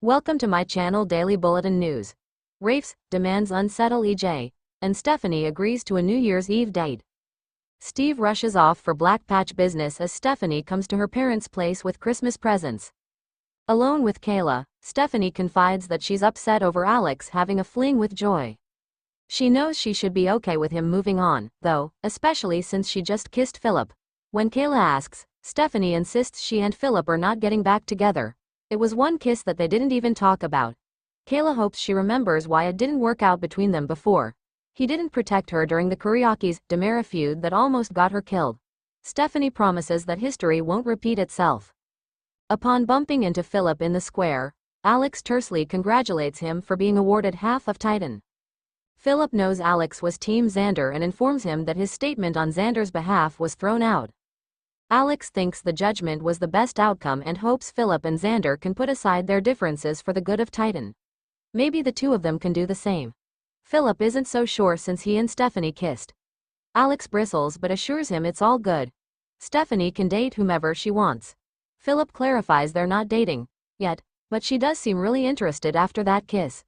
Welcome to my channel Daily Bulletin News. Rafe demands Unsettle EJ, and Stephanie agrees to a New Year's Eve date. Steve rushes off for black patch business as Stephanie comes to her parents' place with Christmas presents. Alone with Kayla, Stephanie confides that she's upset over Alex having a fling with Joy. She knows she should be okay with him moving on, though, especially since she just kissed Philip. When Kayla asks, Stephanie insists she and Philip are not getting back together. It was one kiss that they didn't even talk about. Kayla hopes she remembers why it didn't work out between them before. He didn't protect her during the Kuryaki's Demera feud that almost got her killed. Stephanie promises that history won't repeat itself. Upon bumping into Philip in the square, Alex tersely congratulates him for being awarded half of Titan. Philip knows Alex was Team Xander and informs him that his statement on Xander's behalf was thrown out. Alex thinks the judgment was the best outcome and hopes Philip and Xander can put aside their differences for the good of Titan. Maybe the two of them can do the same. Philip isn't so sure since he and Stephanie kissed. Alex bristles but assures him it's all good. Stephanie can date whomever she wants. Philip clarifies they're not dating yet, but she does seem really interested after that kiss.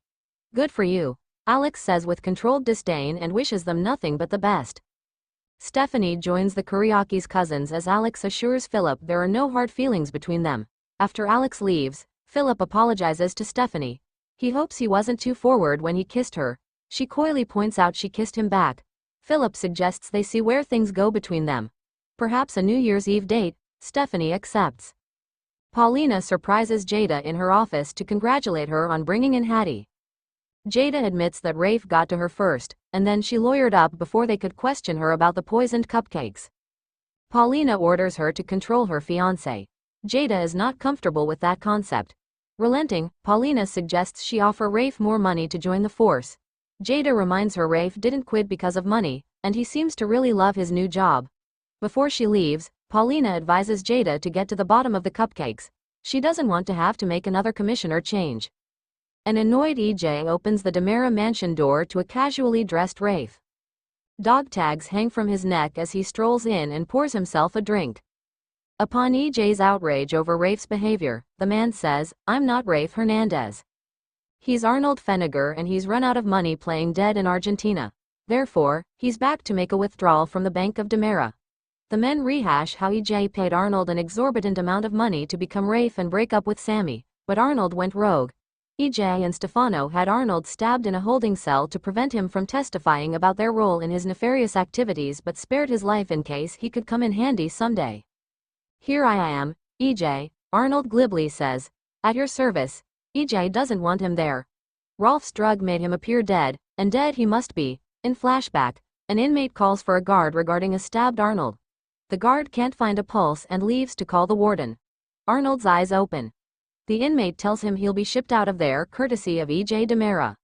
Good for you, Alex says with controlled disdain and wishes them nothing but the best. Stephanie joins the Kuryaki's cousins as Alex assures Philip there are no hard feelings between them. After Alex leaves, Philip apologizes to Stephanie. He hopes he wasn't too forward when he kissed her. She coyly points out she kissed him back. Philip suggests they see where things go between them. Perhaps a New Year's Eve date. Stephanie accepts. Paulina surprises Jada in her office to congratulate her on bringing in Hattie. Jada admits that Rafe got to her first, and then she lawyered up before they could question her about the poisoned cupcakes. Paulina orders her to control her fiancé. Jada is not comfortable with that concept. Relenting, Paulina suggests she offer Rafe more money to join the force. Jada reminds her Rafe didn't quit because of money, and he seems to really love his new job. Before she leaves, Paulina advises Jada to get to the bottom of the cupcakes. She doesn't want to have to make another commissioner change. An annoyed EJ opens the Demera mansion door to a casually dressed Rafe. Dog tags hang from his neck as he strolls in and pours himself a drink. Upon EJ's outrage over Rafe's behavior, the man says, "I'm not Rafe Hernandez. He's Arnold Feniger and he's run out of money playing dead in Argentina. Therefore, he's back to make a withdrawal from the Bank of Demera." The men rehash how EJ paid Arnold an exorbitant amount of money to become Rafe and break up with Sammy, but Arnold went rogue. EJ and Stefano had Arnold stabbed in a holding cell to prevent him from testifying about their role in his nefarious activities but spared his life in case he could come in handy someday. "Here I am, EJ," Arnold glibly says. "At your service." EJ doesn't want him there. Rolf's drug made him appear dead, and dead he must be. In flashback, an inmate calls for a guard regarding a stabbed Arnold. The guard can't find a pulse and leaves to call the warden. Arnold's eyes open. The inmate tells him he'll be shipped out of there courtesy of EJ Demera.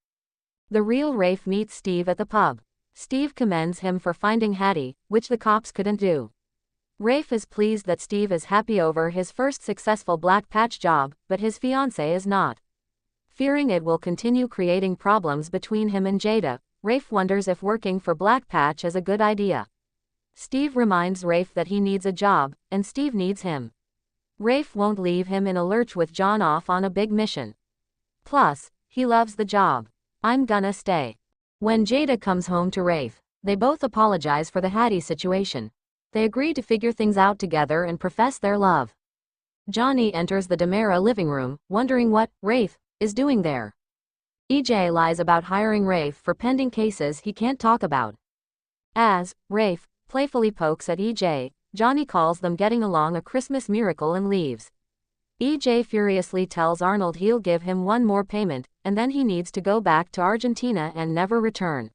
The real Rafe meets Steve at the pub. Steve commends him for finding Hattie, which the cops couldn't do. Rafe is pleased that Steve is happy over his first successful black patch job, but his fiancée is not. Fearing it will continue creating problems between him and Jada, Rafe wonders if working for Black Patch is a good idea. Steve reminds Rafe that he needs a job, and Steve needs him. Rafe won't leave him in a lurch with John off on a big mission. Plus, he loves the job. "I'm gonna stay." When Jada comes home to Rafe, they both apologize for the Hattie situation. They agree to figure things out together and profess their love. Johnny enters the Demera living room, wondering what Rafe is doing there. EJ lies about hiring Rafe for pending cases he can't talk about. As Rafe playfully pokes at EJ, Johnny calls them getting along a Christmas miracle and leaves. EJ furiously tells Arnold he'll give him one more payment, and then he needs to go back to Argentina and never return.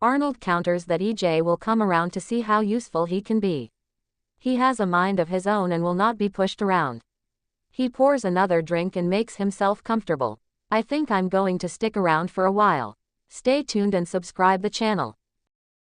Arnold counters that EJ will come around to see how useful he can be. He has a mind of his own and will not be pushed around. He pours another drink and makes himself comfortable. "I think I'm going to stick around for a while." Stay tuned and subscribe the channel.